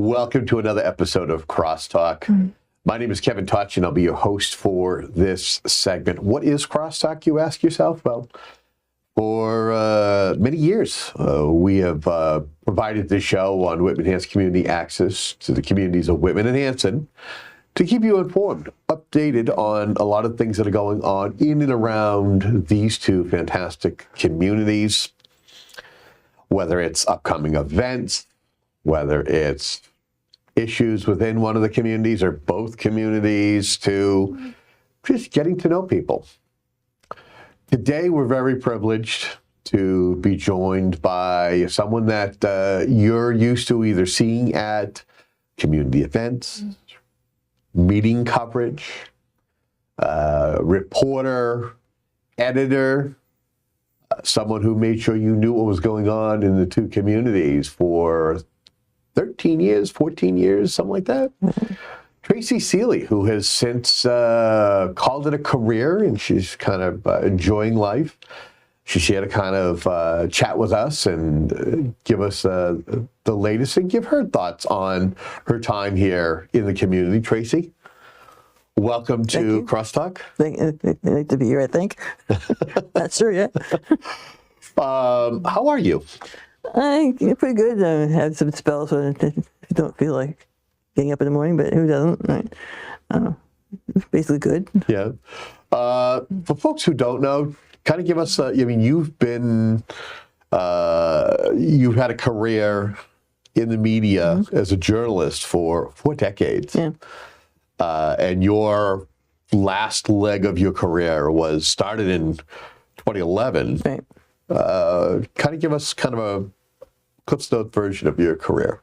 Welcome to another episode of CrossTalk. My name is Kevin Touch, and I'll be your host for this segment. What is CrossTalk, you ask yourself? Well, for many years, we have provided this show on Whitman Hanson Community access to the communities of Whitman and Hanson to keep you informed, updated on a lot of things that are going on in and around these two fantastic communities, whether it's upcoming events, whether it's issues within one of the communities or both communities, to just getting to know people. Today, we're very privileged to be joined by someone that you're used to either seeing at community events, meeting coverage, reporter, editor, someone who made sure you knew what was going on in the two communities for 13 years, 14 years, something like that. Tracy Seelye, who has since called it a career, and she's kind of enjoying life. She's here to kind of chat with us and give us the latest and give her thoughts on her time here in the community. Tracy, welcome to CrossTalk. I'd like to be here, I think. Not sure yet. How are you? I'm pretty good. I had some spells when I don't feel like getting up in the morning, but who doesn't? Right? Basically good. Yeah. For folks who don't know, kind of give us, you've had a career in the media as a journalist for 4 decades. Yeah. And your last leg of your career was started in 2011. Right. Kind of give us kind of a Cliff's Note version of your career.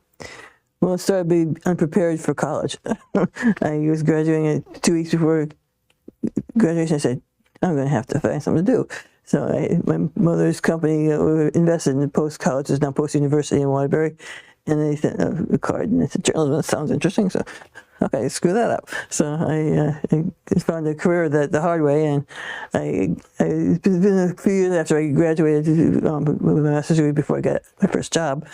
Well, I started being unprepared for college. I was graduating 2 weeks before graduation. I said, I'm going to have to find something to do. So my mother's company invested in Post-College, is now Post-University in Waterbury, and they sent a card, and I said, journalism, that sounds interesting. So, okay, screw that up. So I found a career the hard way, and it's been a few years after I graduated with my master's degree before I got my first job.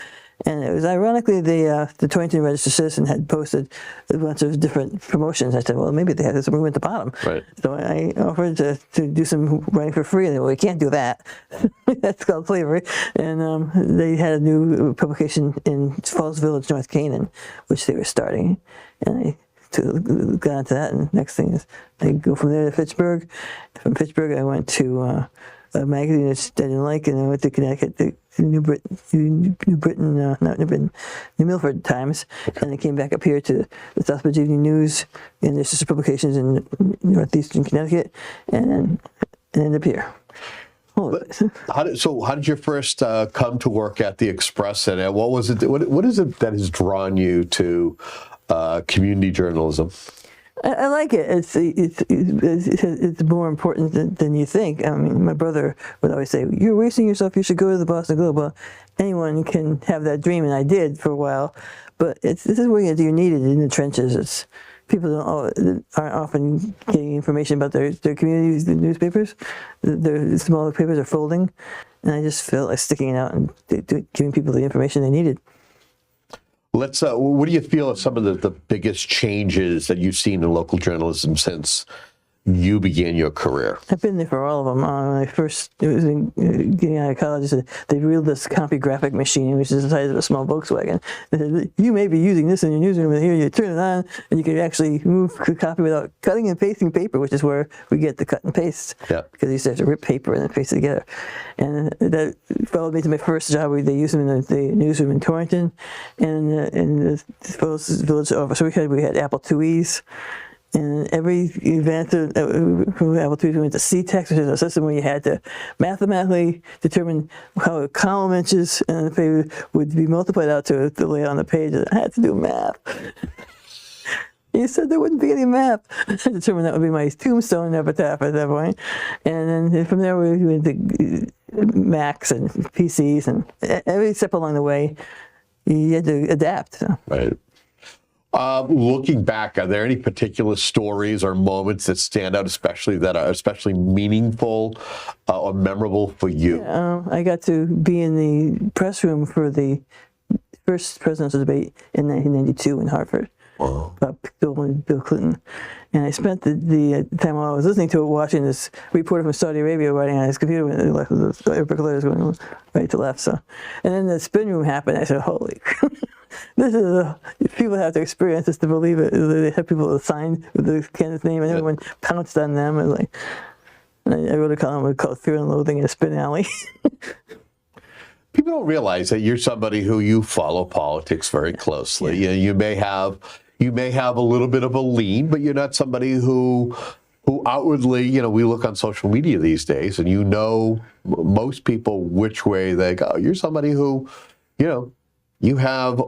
And it was ironically the Torrington Register Citizen had posted a bunch of different promotions. I said, well, maybe they had some room at the bottom. Right. So I offered to do some writing for free, and they, well, we can't do that. That's called slavery. And they had a new publication in Falls Village, North Canaan, which they were starting. And I got into that, and next thing is I go from there to Fitchburg. From Fitchburg, I went to a magazine that I didn't like, and I went to Connecticut, the New Milford Times, and I came back up here to the Southbridge Evening News, and there's just publications in northeastern Connecticut, and ended up here. How did you first come to work at the Express, and what was it? What is it that has drawn you to community journalism? I like it. It's more important than you think. I mean, my brother would always say, "You're wasting yourself. You should go to the Boston Globe." Well, anyone can have that dream, and I did for a while. But this is where you're needed in the trenches. It's people aren't often getting information about their communities. The newspapers, the smaller papers are folding, and I just felt like sticking it out and giving people the information they needed. Let's. What do you feel are some of the biggest changes that you've seen in local journalism since you began your career? I've been there for all of them. When I first was getting out of college, they reeled this CompuGraphic machine, which is the size of a small Volkswagen. They said, you may be using this in your newsroom, and here you turn it on, and you can actually move the copy without cutting and pasting paper, which is where we get the cut and paste. Yeah. Because you used to have to rip paper and then paste it together. And that followed me to my first job. They used them in the newsroom in Torrington, and in the village office. We had Apple IIes. And every event from Apple II went to C-text, which is a system where you had to mathematically determine how a column inches and the paper would be multiplied out to lay on the page. I had to do math. You said there wouldn't be any math. I determined that would be my tombstone epitaph at that point. And then from there we went to Macs and PCs, and every step along the way you had to adapt. So. Right. Looking back, are there any particular stories or moments that stand out, especially meaningful or memorable for you? Yeah, I got to be in the press room for the first presidential debate in 1992 in Hartford. Wow. About Bill and Bill Clinton. And I spent the time while I was listening to it watching this reporter from Saudi Arabia writing on his computer with the letters going right to left. So, and then the spin room happened. I said, holy, this is people have to experience this to believe it. They have people sign with the candidate's name and everyone pounced on them. And I wrote a column called Fear and Loathing in a Spin Alley. People don't realize that you're somebody who you follow politics very closely. Yeah. You may have a little bit of a lean, but you're not somebody who outwardly, we look on social media these days, and most people which way they go. You're somebody who, you have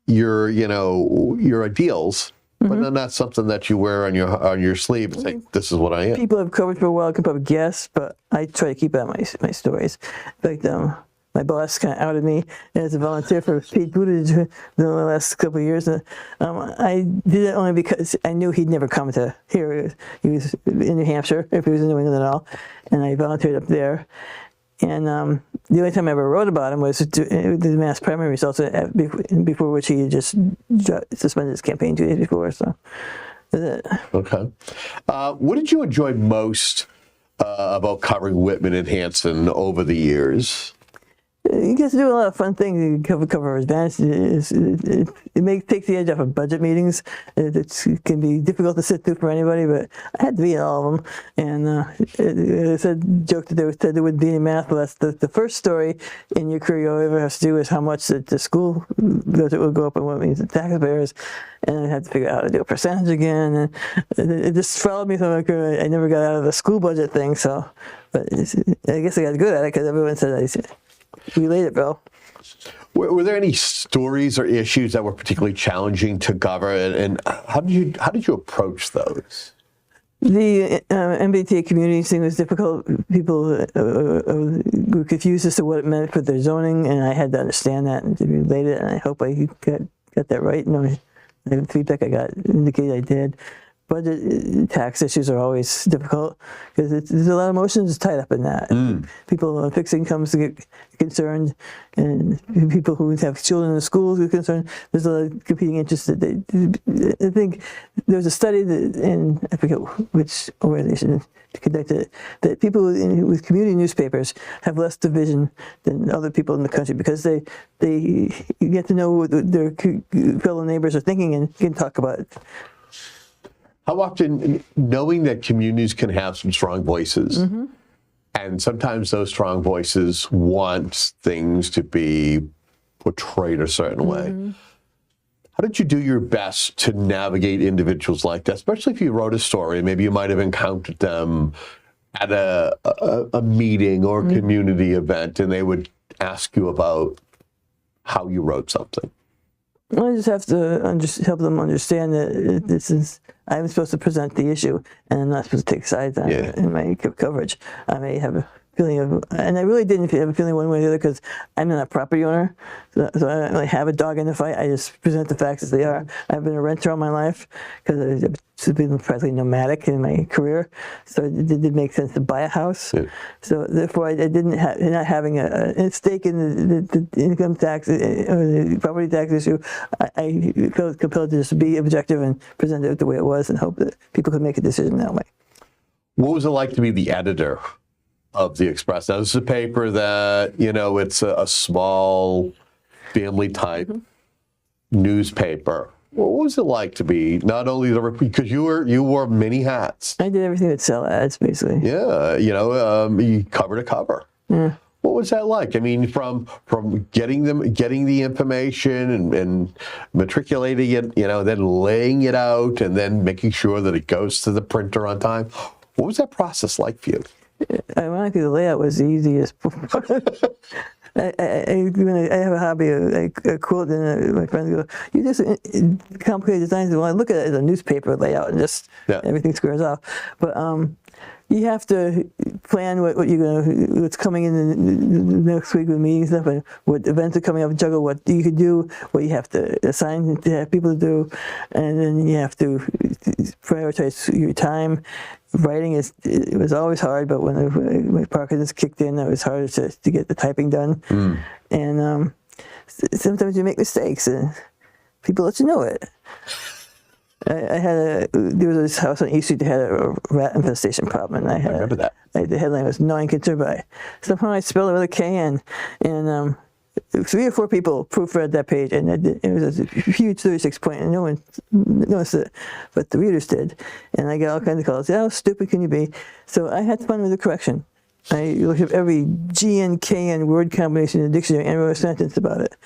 your ideals, but not something that you wear on your sleeve and say, this is what I am. People have covered for a while can probably guess, but I try to keep out my stories. In fact, my boss kind of outed me as a volunteer for Pete Buttigieg in the last couple of years. I did it only because I knew he'd never come to here. He was in New Hampshire, if he was in New England at all, and I volunteered up there. And the only time I ever wrote about him was the mass primary results, before which he had just suspended his campaign 2 days before. So that's it. Okay. What did you enjoy most about covering Whitman and Hanson over the years? You get to do a lot of fun things. You cover advantages. It takes the edge off of budget meetings. It can be difficult to sit through for anybody, but I had to be at all of them. And I joked that there wouldn't be any math, but that's the first story in your career you'll ever have to do is how much the school budget will go up and what it means to taxpayers. And I had to figure out how to do a percentage again. And it just followed me through my career. I never got out of the school budget thing, but I guess I got good at it because everyone said I said. Related, Bill. Were there any stories or issues that were particularly challenging to cover, and how did you approach those? The MBTA community thing was difficult. People were confused as to what it meant for their zoning, and I had to understand that and to relate it. And I hope I got that right. The feedback I got indicated I did. Budget tax issues are always difficult because there's a lot of emotions tied up in that. People on fixed incomes get concerned, and people who have children in the schools get concerned. There's a lot of competing interests. I think there was a study and I forget which organization conducted it, that people with community newspapers have less division than other people in the country because they get to know what their fellow neighbors are thinking and can talk about it. How often, knowing that communities can have some strong voices, and sometimes those strong voices want things to be portrayed a certain way, how did you do your best to navigate individuals like that, especially if you wrote a story, maybe you might have encountered them at a meeting or a community event, and they would ask you about how you wrote something? I just have to help them understand that I'm supposed to present the issue, and I'm not supposed to take sides on it in my coverage. I may have a feeling of, and I really didn't have a feeling one way or the other because I'm not a property owner, so I don't really have a dog in the fight. I just present the facts as they are. I've been a renter all my life because I've been practically nomadic in my career, so it didn't make sense to buy a house. So therefore, I didn't not having a stake in the income tax or the property tax issue. I felt compelled to just be objective and present it the way it was, and hope that people could make a decision that way. What was it like to be the editor of the Express? Now, this is a paper that, it's a small family type newspaper. What was it like to be not only because you wore many hats? I did everything but sell ads, basically. Yeah, you cover to cover. Yeah. What was that like? I mean, from getting the information and matriculating it, then laying it out and then making sure that it goes to the printer on time. What was that process like for you? Ironically, the layout was the easiest. I have a hobby, a quote, and my friends go, "You just complicated designs." Well, I look at it as a newspaper layout, and just everything squares off. But you have to plan what's coming in the next week with meetings and stuff, and what events are coming up, juggle what you could do, what you have to assign to have people to do, and then you have to prioritize your time. Writing it was always hard, but when Parkinson's kicked in, it was harder to get the typing done. And sometimes you make mistakes, and people let you know it. There was this house on East Street that had a rat infestation problem, and I remember that. The headline was "Gnawing Concern," but somehow I spelled it with a K-N, and 3 or 4 people proofread that page, and it was a huge 36-point, and no one noticed it, but the readers did. And I got all kinds of calls. How stupid can you be? So I had fun with the correction. I looked up every G and K and word combination in the dictionary and wrote a sentence about it.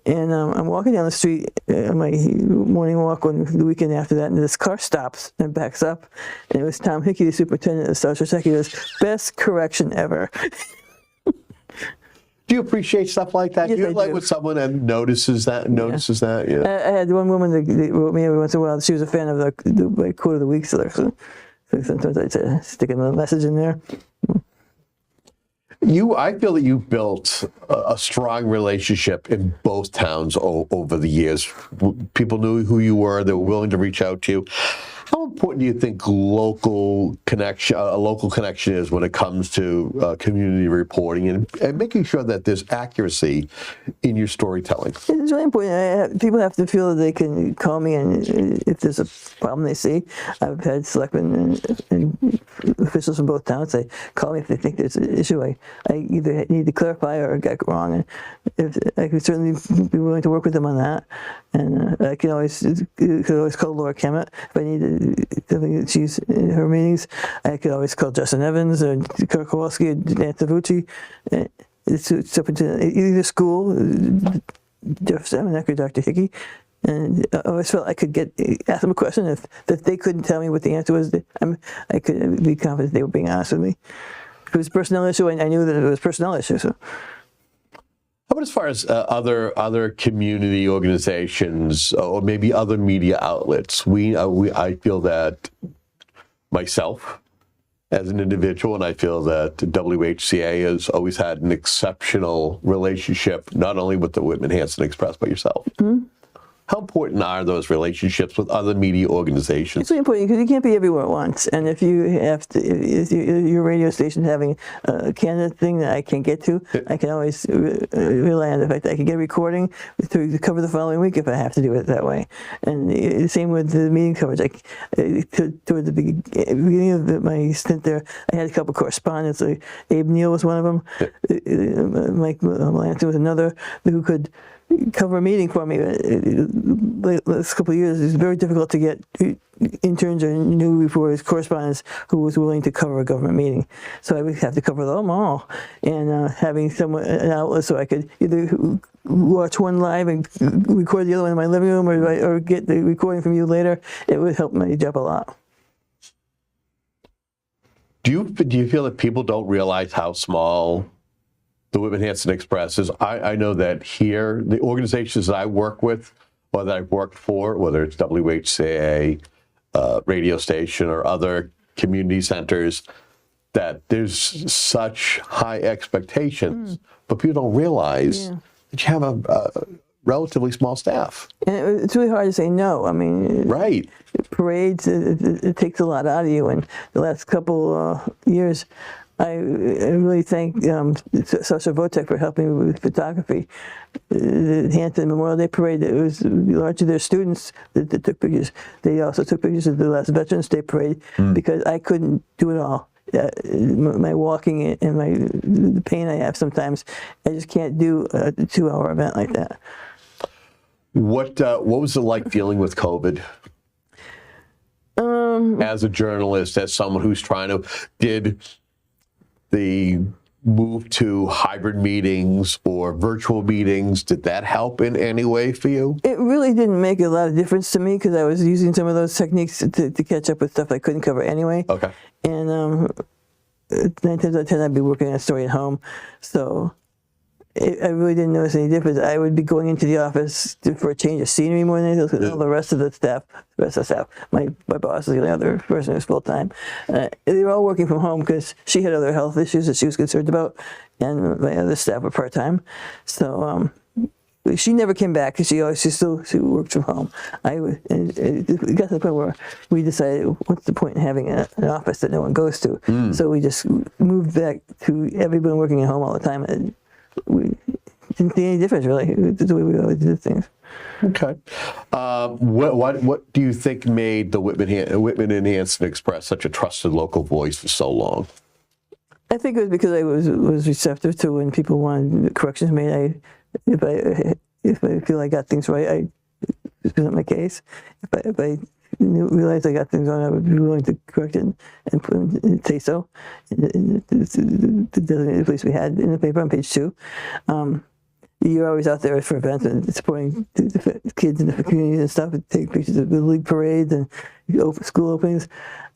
And I'm walking down the street on my morning walk on the weekend after that, and this car stops and backs up. And it was Tom Hickey, the superintendent of South Shore. He goes, "Best correction ever." Do you appreciate stuff like that? Yes, Do you I like do. when someone notices that? Yeah. I had one woman that wrote me every once in a while. She was a fan of the quote of the week, so sometimes I'd stick a little message in there. I feel that you built a strong relationship in both towns over the years. People knew who you were; they were willing to reach out to you. How important do you think a local connection is when it comes to community reporting and making sure that there's accuracy in your storytelling? It's really important. People have to feel that they can call me, and if there's a problem they see. I've had selectmen and officials from both towns say, call me if they think there's an issue. I either need to clarify or got it wrong. And if I could certainly be willing to work with them on that. And I could always call Laura Kemet if I needed something. She's in her meetings. I could always call Justin Evans or Kirk Kowalski or Dan Tavucci. It's up to either school, Jeff Samanek or Dr. Hickey. And I always felt I could ask them a question. If they couldn't tell me what the answer was, I could be confident they were being honest with me. If it was a personnel issue, I knew that it was a personnel issue. So. How about as far as other community organizations or maybe other media outlets? I feel that myself as an individual, and I feel that WHCA has always had an exceptional relationship, not only with the Whitman Hanson Express, but yourself. Mm-hmm. How important are those relationships with other media organizations? It's really important because you can't be everywhere at once. And if you have to, if your radio station having a candidate thing that I can't get to, I can always rely on the fact that I can get a recording to cover the following week if I have to do it that way. And the same with the meeting coverage. Toward the beginning of my stint there, I had a couple of correspondents. Abe Neal was one of them. Mike Melanson was another who could cover a meeting for me. The last couple of years, it was very difficult to get interns or new reporters, correspondents who was willing to cover a government meeting. So I would have to cover them all. And having an outlet so I could either watch one live and record the other one in my living room or get the recording from you later, it would help my job a lot. Do you feel that people don't realize how small the Whitman Hanson Express is? I know that here, the organizations that I work with, or that I've worked for, whether it's WHCA, radio station, or other community centers, that there's such high expectations, but people don't realize that you have a relatively small staff. And it's really hard to say no. I mean, right. Parades, it takes a lot out of you. And the last couple years, I really thank Sasha Votek for helping me with photography. The Hampton Memorial Day Parade, it was largely their students that took pictures. They also took pictures of the last Veterans Day Parade because I couldn't do it all. My walking and the pain I have sometimes, I just can't do a 2-hour event like that. What was it like dealing with COVID? As a journalist, as someone who's did the move to hybrid meetings or virtual meetings, did that help in any way for you? It really didn't make a lot of difference to me because I was using some of those techniques to catch up with stuff I couldn't cover anyway. Okay. And 9 times out of 10, I'd be working on a story at home. So I really didn't notice any difference. I would be going into the office for a change of scenery more than anything because all the rest of the staff, my boss is the only other person who's full-time. They were all working from home because she had other health issues that she was concerned about, and my other staff were part-time. So she never came back because she worked from home. It got to the point where we decided, what's the point in having an office that no one goes to? So we just moved back to everyone working at home all the time. And didn't see any difference really. It's the way we always did things. Okay. What do you think made the Whitman and Hanson Express such a trusted local voice for so long? I think it was because I was receptive to when people wanted corrections made. If I feel I got things right, I present my case. If I realized I got things wrong, I would be willing to correct it and say so. In the designated place we had in the paper on page 2. You're always out there for events and supporting the kids in the community and stuff, and take pictures of the league parades and school openings.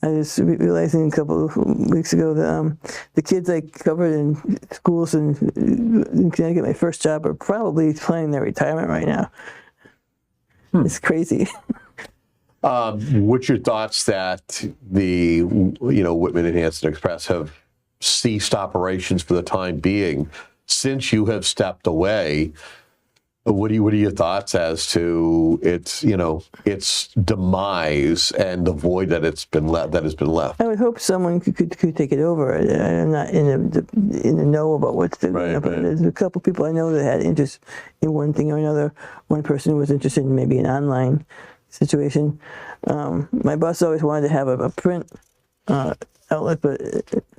I was realizing a couple of weeks ago that the kids I covered in schools in Connecticut, my first job, are probably planning their retirement right now. It's crazy. What's your thoughts that the Whitman and Hanson Express have ceased operations for the time being since you have stepped away? What are your thoughts as to its demise and the void that has been left? I would hope someone could take it over. I'm not in the know about what's going on, but there's a couple people I know that had interest in one thing or another. One person was interested in maybe an online situation. My boss always wanted to have a print outlet, but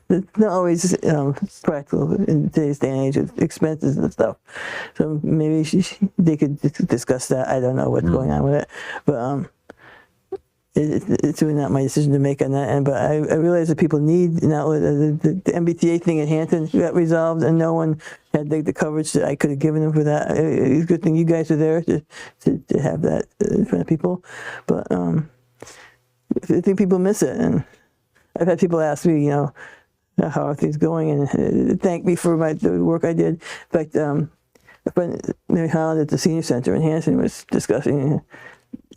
it's not always practical in today's day and age with expenses and stuff. So maybe they could discuss that. I don't know what's going on with it, but it's really not my decision to make on that end. But I realize that people need an outlet. The MBTA thing at Hampton got resolved, and no one had the coverage that I could have given them for that. It's a good thing you guys are there to have that in front of people. But I think people miss it, and I've had people ask me, how are things going, and thank me for the work I did. In fact, a friend, Mary Holland at the Senior Center in Hanson was discussing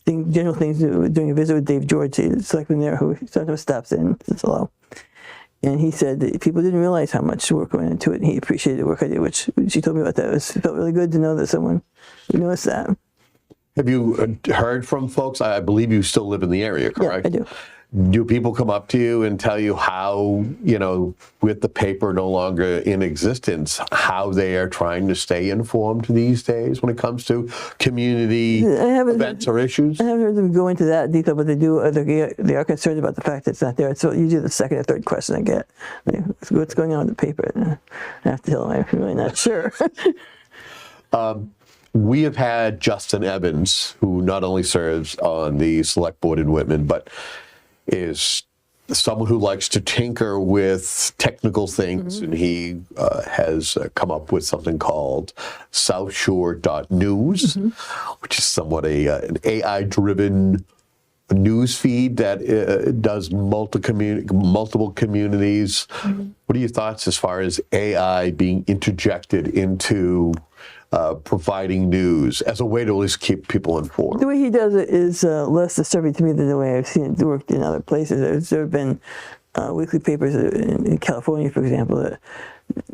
general things during a visit with Dave George, the selectman there, who sometimes stops in and says hello. And he said that people didn't realize how much work went into it, and he appreciated the work I did, which she told me about that. It felt really good to know that someone noticed that. Have you heard from folks? I believe you still live in the area, correct? Yeah, I do. Do people come up to you and tell you how, with the paper no longer in existence, how they are trying to stay informed these days when it comes to community events or issues? I haven't heard them go into that detail, but they do. They are concerned about the fact that it's not there. It's usually the second or third question I get. What's going on with the paper? And I have to tell them I'm really not sure. We have had Justin Evans, who not only serves on the select board in Whitman, but is someone who likes to tinker with technical things, and he has come up with something called southshore.news, which is somewhat an AI-driven news feed that does multiple communities. What are your thoughts as far as AI being interjected into providing news as a way to at least keep people informed? The way he does it is less disturbing to me than the way I've seen it worked in other places. There have been weekly papers in California, for example, that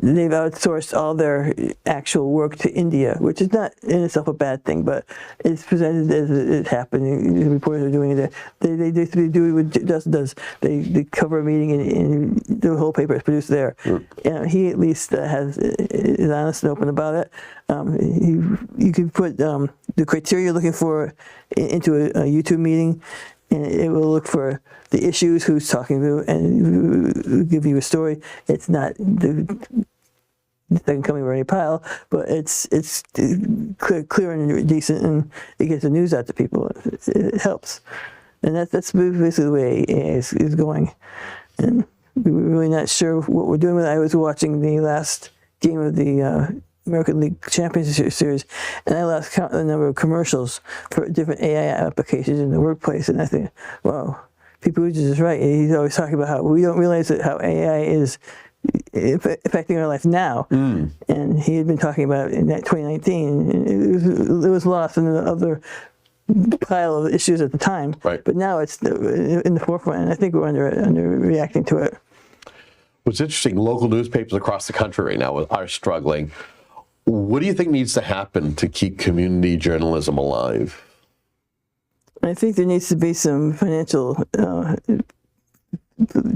they've outsourced all their actual work to India, which is not in itself a bad thing, but it's presented as it happened. The reporters are doing it. They do what Justin does. They cover a meeting and the whole paper is produced there. He at least is honest and open about it. You can put the criteria you're looking for into a YouTube meeting, and it will look for the issues, who's talking to, and give you a story. It's not the second coming of any pile, but it's clear and decent, and it gets the news out to people. It helps, and that's basically the way it is going. And we were really not sure what we're doing with it. I was watching the last game of the American League Championship Series, and I lost count of the number of commercials for different AI applications in the workplace, and I think, wow, Pete Buttigieg is right. He's always talking about how we don't realize how AI is affecting our life now, and he had been talking about it in 2019, and it was lost in the other pile of issues at the time, but now it's in the forefront, and I think we're under reacting to it. What's interesting, local newspapers across the country right now are struggling. What do you think needs to happen to keep community journalism alive? I think there needs to be some financial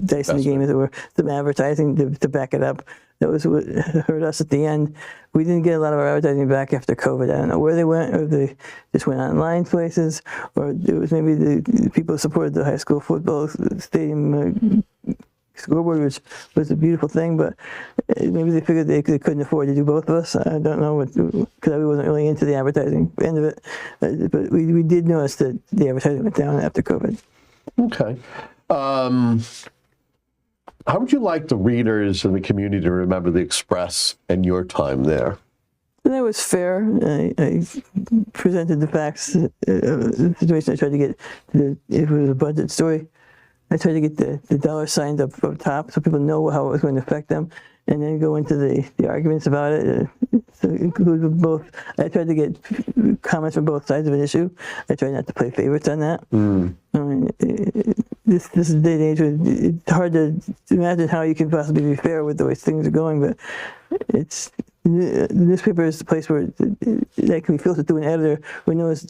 dice in the game, as it were, some advertising to back it up. That was what hurt us at the end. We didn't get a lot of our advertising back after COVID. I don't know where they went, or they just went online places, or it was maybe the people who supported the high school football stadium scoreboard, which was a beautiful thing, but maybe they figured they couldn't afford to do both of us. I don't know, because I wasn't really into the advertising end of it. But we did notice that the advertising went down after COVID. Okay. How would you like the readers and the community to remember the Express and your time there? That was fair. I presented the facts of the situation. I tried to get, if it was a budget story, I tried to get the dollar signs up top so people know how it was going to affect them, and then go into the arguments about it. So include both. I tried to get comments from both sides of an issue. I tried not to play favorites on that. I mean, this is the day and age where it's hard to imagine how you can possibly be fair with the way things are going, but the newspaper is the place where that can be filtered through an editor who knows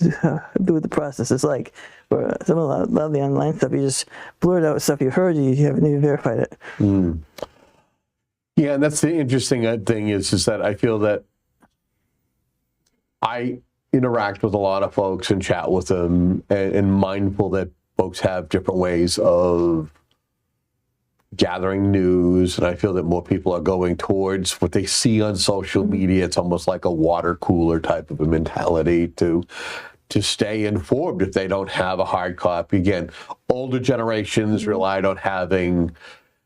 what the process is like. Where a lot of the online stuff, you just blurt out stuff you heard, you haven't even verified it. Yeah, and that's the interesting thing is that I feel that I interact with a lot of folks and chat with them, and mindful that folks have different ways of gathering news, and I feel that more people are going towards what they see on social media. It's almost like a water cooler type of a mentality to stay informed if they don't have a hard copy. Again, older generations relied on having,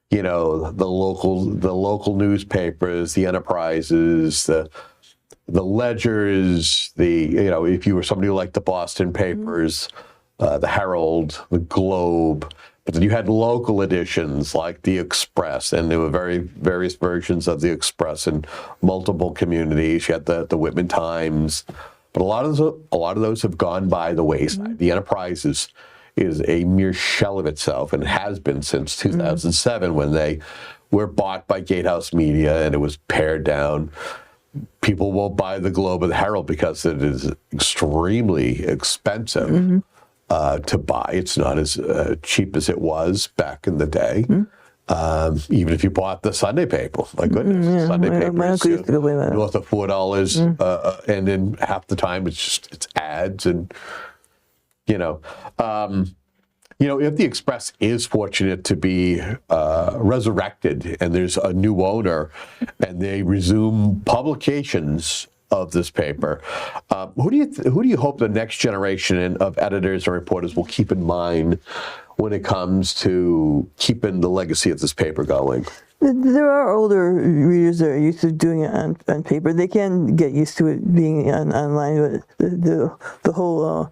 you know, the local newspapers, the enterprises, the ledgers, if you were somebody who liked the Boston papers, the Herald, the Globe. But then you had local editions like the Express, and there were various versions of the Express in multiple communities. You had the Whitman Times, but a lot of those have gone by the wayside. The Enterprise is a mere shell of itself, and it has been since 2007 when they were bought by Gatehouse Media and it was pared down. People won't buy the Globe or the Herald because it is extremely expensive. To buy. It's not as cheap as it was back in the day. Even if you bought the Sunday paper, my goodness, Sunday paper is north of $4, and then half the time it's ads, and if the Express is fortunate to be resurrected and there's a new owner and they resume publications of this paper, who do you hope the next generation of editors and reporters will keep in mind when it comes to keeping the legacy of this paper going? There are older readers that are used to doing it on paper. They can get used to it being online, but the whole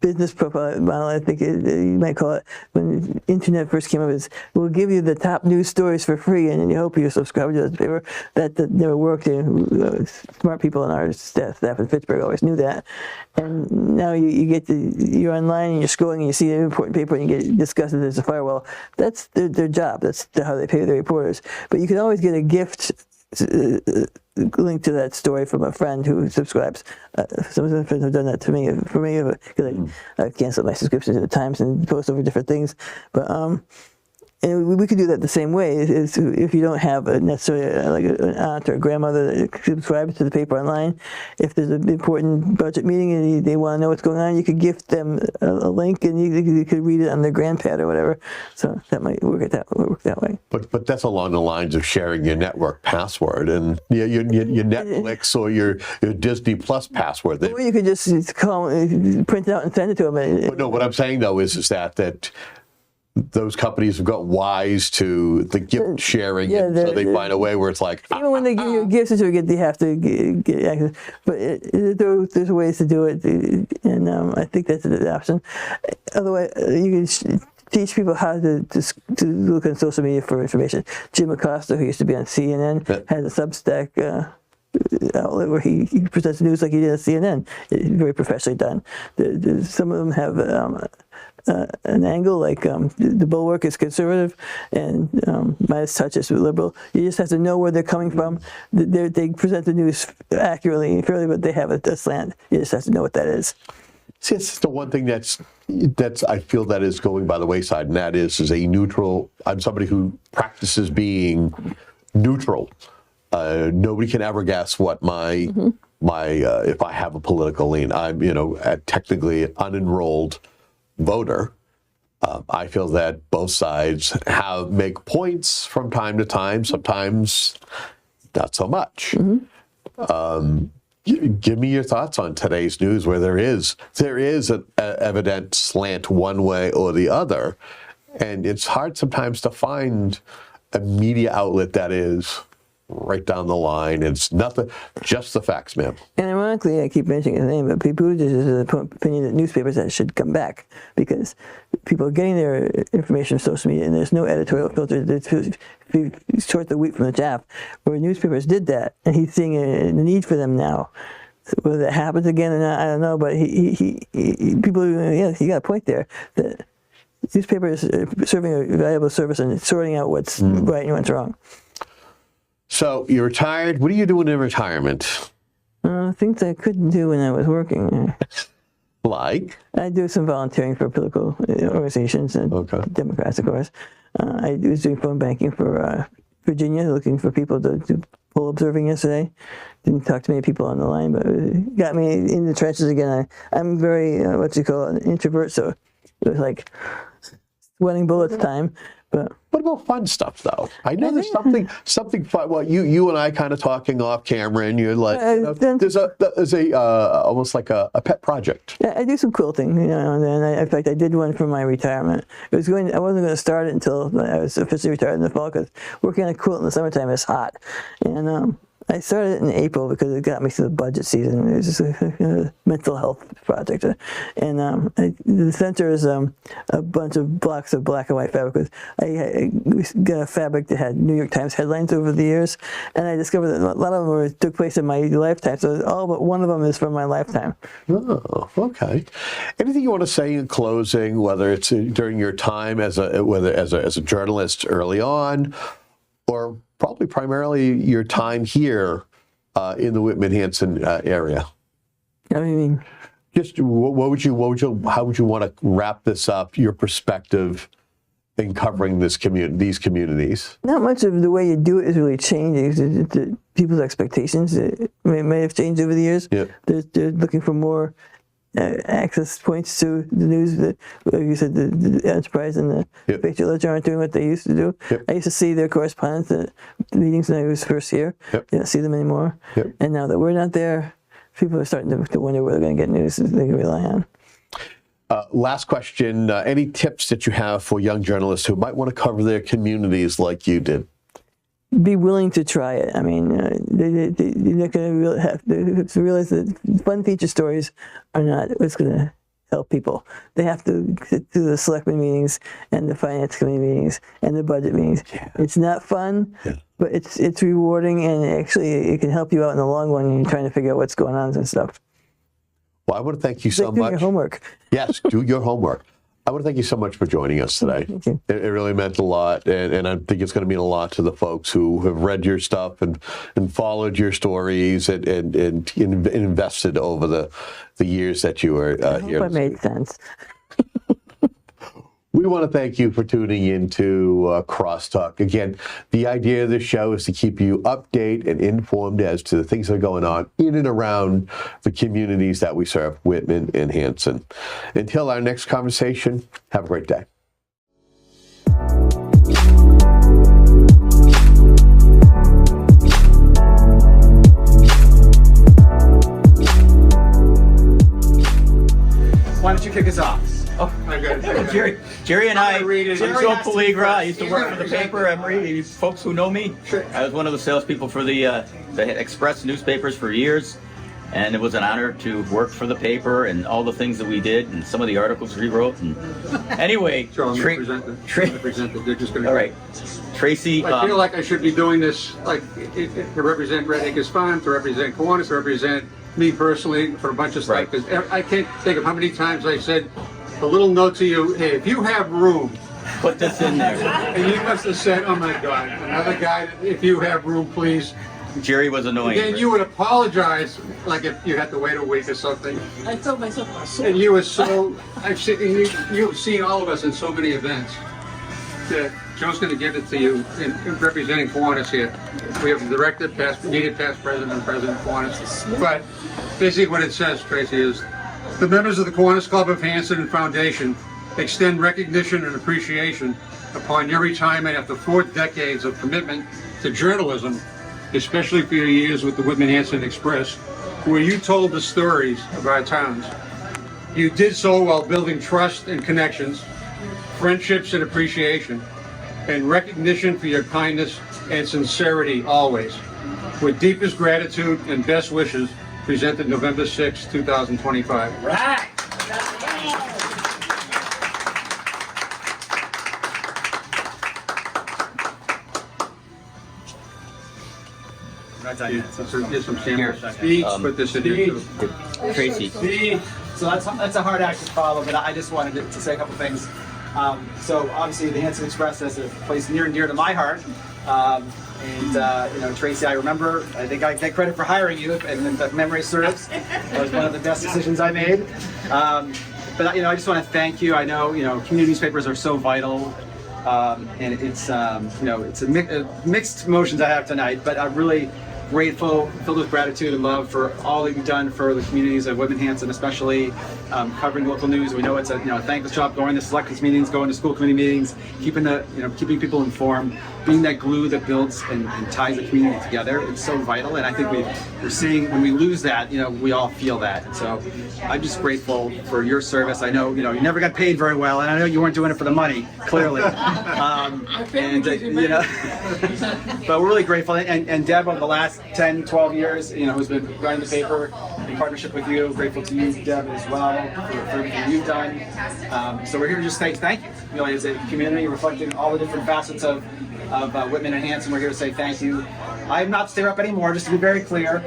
business profile model, I think you might call it, when the internet first came up, is we'll give you the top news stories for free, and you hope you're subscribed to the paper. That never worked. Smart people in our staff in Pittsburgh always knew that. And now you're online and you're scrolling and you see an important paper and you get discussed as a firewall. That's their job. That's how they pay their reporters. But you can always get a gift link to that story from a friend who subscribes. Some of my friends have done that for me, because I canceled my subscriptions at the Times and post over different things. But and we could do that the same way. Is if you don't have necessarily like an aunt or a grandmother that subscribes to the paper online, if there's an important budget meeting and they want to know what's going on, you could gift them a link and you could read it on their grandpad or whatever. So that might work that way. But that's along the lines of sharing your network password and your Netflix or your Disney Plus password. Or you could just print it out and send it to them. No, what I'm saying though is that those companies have got wise to the gift sharing, so they find a way where it's like even when they give you a gift certificate, they have to get access. But there's ways to do it, and I think that's an option. Otherwise, you can teach people how to look on social media for information. Jim Acosta, who used to be on CNN, has a Substack outlet where he presents news like he did on CNN. Very professionally done. Some of them have an angle, like the Bulwark is conservative and Midas Touch is liberal. You just have to know where they're coming from. They present the news accurately and fairly, but they have a slant. You just have to know what that is. See, it's the one thing that's I feel that is going by the wayside, and that is a neutral. I'm somebody who practices being neutral. Nobody can ever guess what my if I have a political lean. I'm technically an unenrolled voter. I feel that both sides make points from time to time. Sometimes not so much. Give me your thoughts on today's news, where there is an evident slant one way or the other, and it's hard sometimes to find a media outlet that is right down the line. It's nothing, just the facts, ma'am. And ironically, I keep mentioning his name, but Pete Buttigieg is of the opinion that newspapers should come back because people are getting their information from social media and there's no editorial filter to sort the wheat from the chaff, where newspapers did that, and he's seeing a need for them now. So whether that happens again or not, I don't know, but he got a point there, that newspapers are serving a valuable service and sorting out what's right and what's wrong. So you're retired. What are you doing in retirement? Things I couldn't do when I was working. Like? I do some volunteering for political organizations and Democrats, of course. I was doing phone banking for Virginia, looking for people to do poll observing yesterday. Didn't talk to many people on the line, but it got me in the trenches again. I'm very, an introvert, so it was like sweating bullets time. But what about fun stuff, though? I know there's something fun. Well, you and I kind of talking off camera, and you're like, there's a almost like a pet project. Yeah, I do some quilting, and in fact, I did one for my retirement. I wasn't going to start it until I was officially retired in the fall, because working on a quilt in the summertime is hot, and I started it in April because it got me through the budget season. It was just a mental health project. And the center is a bunch of blocks of black and white fabric. I got a fabric that had New York Times headlines over the years, and I discovered that a lot of them took place in my lifetime. So all but one of them is from my lifetime. Oh, okay. Anything you want to say in closing, whether it's during your time as a journalist early on, or probably primarily your time here in the Whitman Hanson area? What do you mean? Just how would you want to wrap this up? Your perspective in covering these communities. Not much of the way you do it is really changing. People's expectations may have changed over the years. Yeah. They're looking for more access points to the news. Like you said, the Enterprise and the Patriot Ledger aren't doing what they used to do. Yep. I used to see their correspondents at meetings when I was first here. Yep. I don't see them anymore. Yep. And now that we're not there, people are starting to wonder where they're going to get news that they can rely on. Last question. Any tips that you have for young journalists who might want to cover their communities like you did? Be willing to try it. I mean, they're not going to have to realize that fun feature stories are not what's going to help people. They have to do the selectmen meetings and the finance committee meetings and the budget meetings. Yeah. It's not fun, but it's rewarding, and actually it can help you out in the long run when you're trying to figure out what's going on and stuff. Well, I want to thank you so much. Do your homework. Yes, do your homework. I want to thank you so much for joining us today. Thank you. It really meant a lot, and I think it's going to mean a lot to the folks who have read your stuff and followed your stories and invested over the years that you were here. I hope I made sense. We want to thank you for tuning into CrossTalk. Again, the idea of this show is to keep you updated and informed as to the things that are going on in and around the communities that we serve, Whitman and Hanson. Until our next conversation, have a great day. Why don't you kick us off? Oh, Jerry and I, I'm Joe Paligra. I used to work for the paper. Emery, folks who know me. Sure. I was one of the salespeople for the Express newspapers for years, and it was an honor to work for the paper and all the things that we did and some of the articles we wrote. And anyway, Joe, they're just going to. All right, Tracy. I feel like I should be doing this, like to represent Red Acres Farm, to represent Kiwanis, to represent me personally for a bunch of stuff. Because I can't think of how many times I said a little note to you, hey, if you have room, put this in there. And you must have said, oh my God, another guy, if you have room, please. Jerry was annoying. Then you would apologize, like if you had to wait a week or something. I told myself I was And you were so, you've seen all of us in so many events that Joe's going to give it to you in representing Kiwanis here. We have the director, immediate past president, and President Kiwanis. But basically what it says, Tracy, is the members of the Kiwanis Club of Hanson and Foundation extend recognition and appreciation upon your retirement after 4 decades of commitment to journalism, especially for your years with the Whitman Hanson Express, where you told the stories of our towns. You did so while building trust and connections, friendships and appreciation, and recognition for your kindness and sincerity always. With deepest gratitude and best wishes, presented November 6, 2025. Right. Here's some samples. Speech, put this in here too. Tracy. So that's a hard act to follow, but I just wanted to say a couple things. So obviously the Hanson Express has a place near and dear to my heart. Tracy, I remember, I think I get credit for hiring you, and if memory serves, that was one of the best decisions I made. But I just want to thank you. I know, community newspapers are so vital, and it's mixed emotions I have tonight, but I'm really grateful, filled with gratitude and love for all that you've done for the communities of Whitman Hanson, especially covering local news. We know it's a thankless job going to selectors meetings, going to school committee meetings, keeping people informed, being that glue that builds and ties the community together. It's so vital, and I think we're seeing when we lose that, we all feel that. And so I'm just grateful for your service. I know you never got paid very well, and I know you weren't doing it for the money, clearly. But we're really grateful. And Deb, over the last 10, 12 years, who's been running the paper in partnership with you. Grateful to you, Deb, as well, for everything you've done. So we're here to just say thank you. As a community reflecting all the different facets of Whitman and Hanson, we're here to say thank you. I'm not stir up anymore, just to be very clear,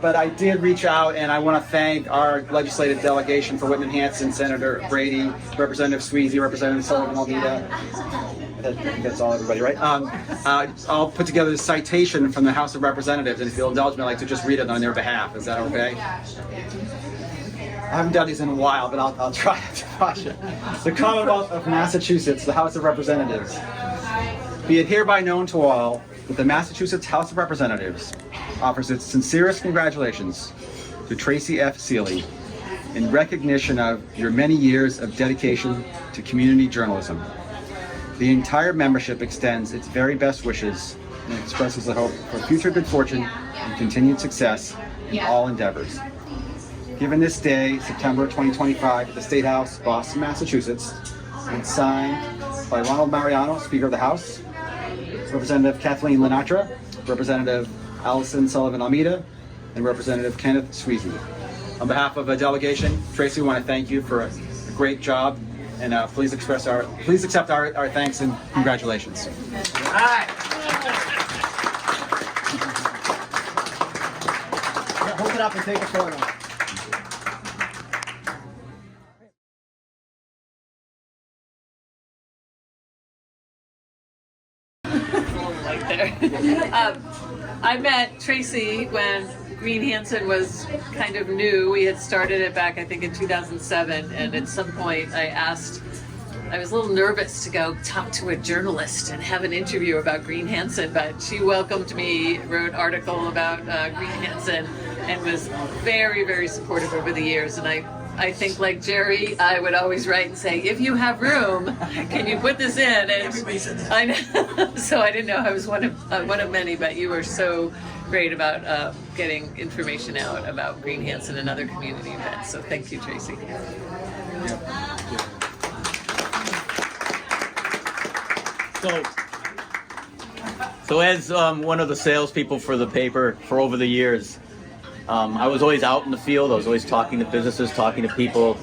but I did reach out, and I want to thank our legislative delegation for Whitman Hanson, Senator Brady, Representative Sweezy, Representative Sullivan Almeida. I think that's all, everybody, right? I'll put together a citation from the House of Representatives, and if you'll indulge me, I'd like to just read it on their behalf. Is that okay? I haven't done these in a while, but I'll try to watch it. The Commonwealth of Massachusetts, the House of Representatives. Be it hereby known to all that the Massachusetts House of Representatives offers its sincerest congratulations to Tracy F. Seelye in recognition of your many years of dedication to community journalism. The entire membership extends its very best wishes and expresses the hope for future good fortune and continued success in all endeavors. Given this day, September 2025, at the State House, Boston, Massachusetts, and signed by Ronald Mariano, Speaker of the House, Representative Kathleen Lenatra, Representative Allison Sullivan Almeida, and Representative Kenneth Sweezy. On behalf of the delegation, Tracy, we want to thank you for a great job, and please accept our thanks and congratulations. All right. Hold it up and take a photo. I met Tracy when Green Hanson was kind of new. We had started it back, I think, in 2007, and at some point I was a little nervous to go talk to a journalist and have an interview about Green Hanson, but she welcomed me, wrote an article about Green Hanson, and was very, very supportive over the years. And I think, like Jerry, I would always write and say, if you have room, can you put this in? And I know, so I didn't know I was one of many, but you were so great about getting information out about Green Hanson and other community events. So thank you, Tracy. So as one of the salespeople for the paper for over the years, I was always out in the field. I was always talking to businesses, talking to people,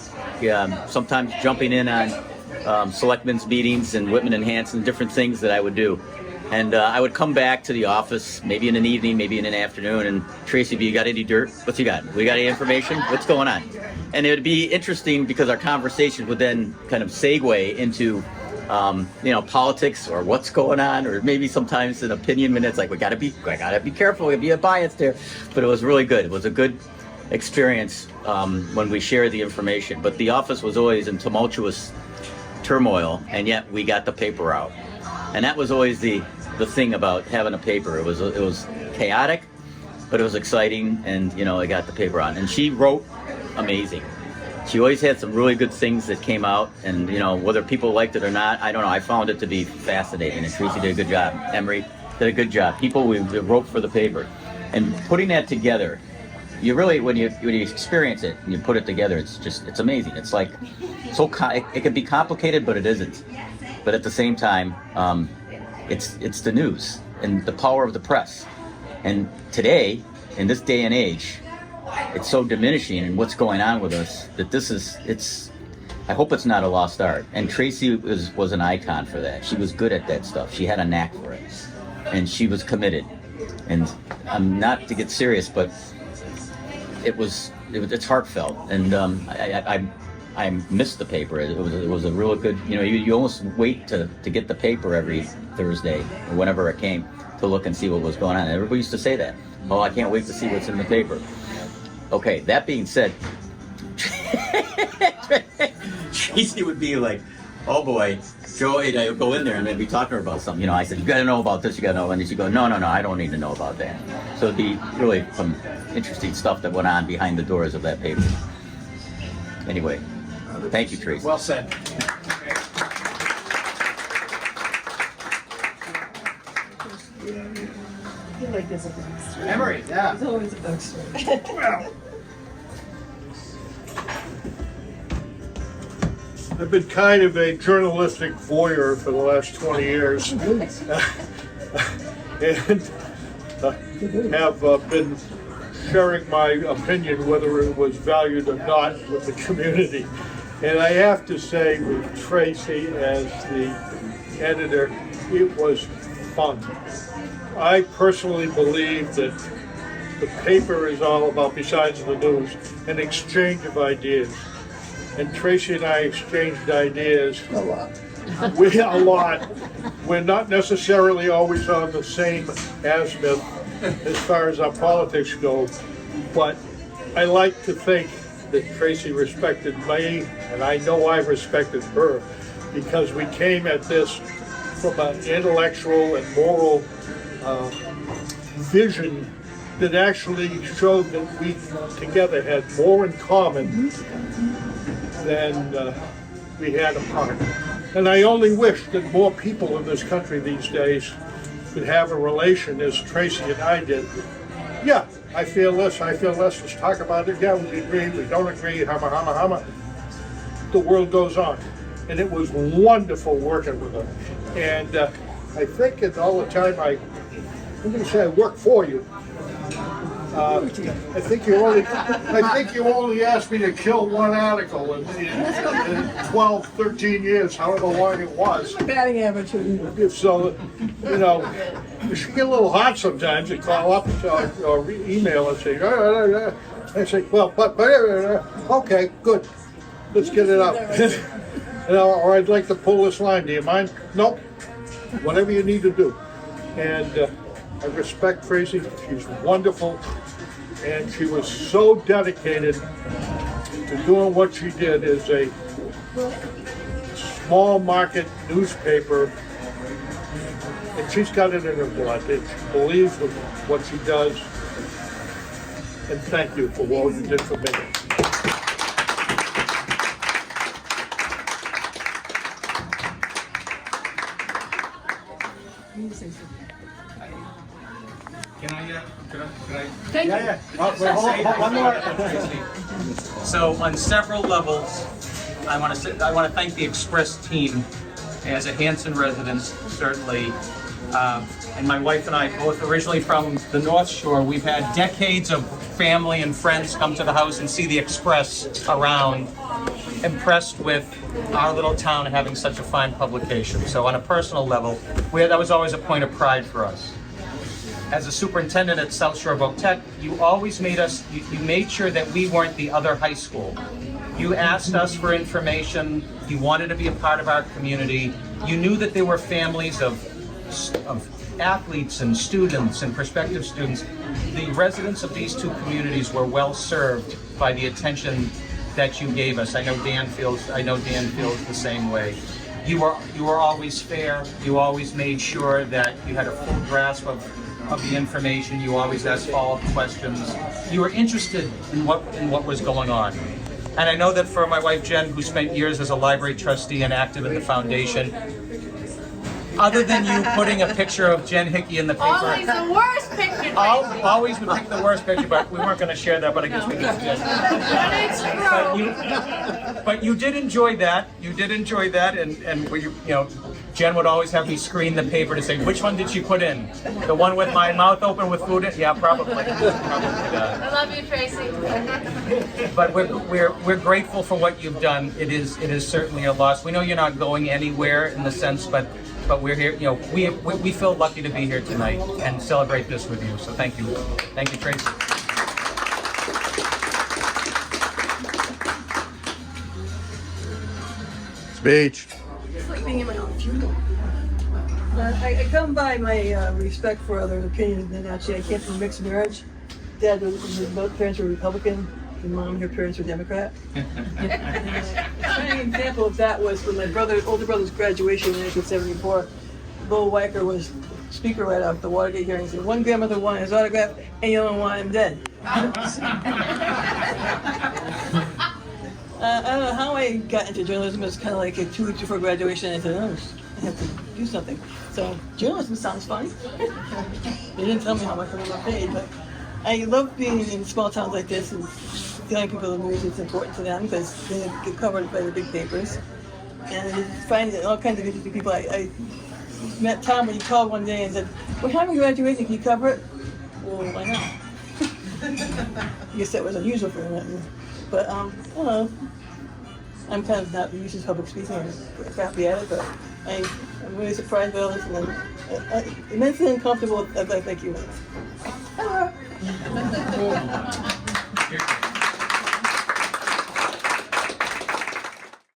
sometimes jumping in on selectmen's meetings and Whitman and Hanson, different things that I would do. And I would come back to the office, maybe in an evening, maybe in an afternoon, and Tracy, you got any dirt? What you got? We got any information? What's going on? And it would be interesting because our conversation would then kind of segue into politics or what's going on, or maybe sometimes an opinion minutes like I gotta be careful, we be a bias there. But it was really good. It was a good experience when we shared the information. But the office was always in tumultuous turmoil, and yet we got the paper out. And that was always the thing about having a paper. It was chaotic, but it was exciting, and I got the paper on. And she wrote amazing. She always had some really good things that came out, and whether people liked it or not, I don't know. I found it to be fascinating, and Tracy did a good job. Emery did a good job. People we wrote for the paper, and putting that together, you really when you experience it and you put it together, it's amazing. It's like it can be complicated, but it isn't. But at the same time, it's the news and the power of the press. And today, in this day and age, it's so diminishing in what's going on with us that I hope it's not a lost art. And Tracy was an icon for that. She was good at that stuff. She had a knack for it. And she was committed. And I'm not to get serious, but it's heartfelt. And I missed the paper. It was a real good, you almost wait to get the paper every Thursday or whenever it came to look and see what was going on. Everybody used to say that. Oh, I can't wait to see what's in the paper. Okay, that being said, Tracy would be like, oh boy, Joe, I would go in there and they'd be talking to her about something. I said, you got to know about this, you got to know. And she'd go, no, I don't need to know about that. So it'd be really some interesting stuff that went on behind the doors of that paper. Anyway, thank you, Tracy. Well said. I feel like there's a bookstore. Emery, yeah. There's always a bookstore. Well, I've been kind of a journalistic voyeur for the last 20 years. And have been sharing my opinion, whether it was valued or not, with the community. And I have to say, with Tracy as the editor, it was fun. I personally believe that the paper is all about, besides the news, an exchange of ideas. And Tracy and I exchanged ideas a lot. A lot. We're not necessarily always on the same azimuth as far as our politics go, but I like to think that Tracy respected me, and I know I respected her, because we came at this from an intellectual and moral vision that actually showed that we together had more in common than we had apart. And I only wish that more people in this country these days could have a relation as Tracy and I did. Yeah, I feel this, let's talk about it. Yeah, we agree, we don't agree, hama. The world goes on. And it was wonderful working with her. And I think in all the time I'm going to say I worked for you. I think you only asked me to kill one article in 12, 13 years, however long it was. Batting average. So, you should get a little hot sometimes. You call up or email and say, I say, well, but okay, good. Let's get it up. Or I'd like to pull this line. Do you mind? Nope. Whatever you need to do. And I respect Tracy. She's wonderful. And she was so dedicated to doing what she did as a small market newspaper. And she's got it in her blood. And she believes in what she does. And thank you for all you did for me. Thank you. yeah. One more. So on several levels, I want to thank the Express team. As a Hanson resident, certainly, and my wife and I, both originally from the North Shore, we've had decades of family and friends come to the house and see the Express around, impressed with our little town having such a fine publication. So on a personal level, that was always a point of pride for us. As a superintendent at South Shore Voc Tech, you always made sure that we weren't the other high school. You asked us for information. You wanted to be a part of our community. You knew that there were families of athletes and students and prospective students. The residents of these two communities were well served by the attention that you gave us. I know Dan feels the same way. You were always fair. You always made sure that you had a full grasp of the information. You always asked follow-up questions. You were interested in what was going on. And I know that for my wife Jen, who spent years as a library trustee and active in the foundation, other than you putting a picture of Jen Hickey in the paper. Always the worst picture. Always would pick the worst picture, but we weren't going to share that, but I guess we just did. But you did enjoy that. You did enjoy that, and you know, Jen would always have me screen the paper to say, which one did she put in? The one with my mouth open with food in? Yeah, probably. I love you, Tracy. But we're grateful for what you've done. It is certainly a loss. We know you're not going anywhere in the sense, but we're here. You know, we feel lucky to be here tonight and celebrate this with you. So thank you, Tracy. Speech. It's like being in my own funeral. I come by my respect for other opinions, and actually I came from a mixed marriage. Dad both parents were Republican, and Mom, her parents were Democrat. A shining example of that was when my older brother's graduation in 1974. Bo Weicker was speaker right off the Watergate hearings, and one grandmother wanted his autograph, and the other one wanted him dead. I don't know how I got into journalism. It was kind of like 2 weeks before graduation. I said, oh, I have to do something. So journalism sounds fun. They didn't tell me how much I was paid, but I love being in small towns like this and telling people the news. It's important to them because they get covered by the big papers. And I find all kinds of interesting people. I met Tom when he called one day and said, "We're having graduation. Can you cover it?" Well, why not? I guess that was unusual for him. But I don't know. I'm kind of not used to public speaking. I'm crappy at it, but I'm really surprised by all this, and I'm immensely uncomfortable. I think you.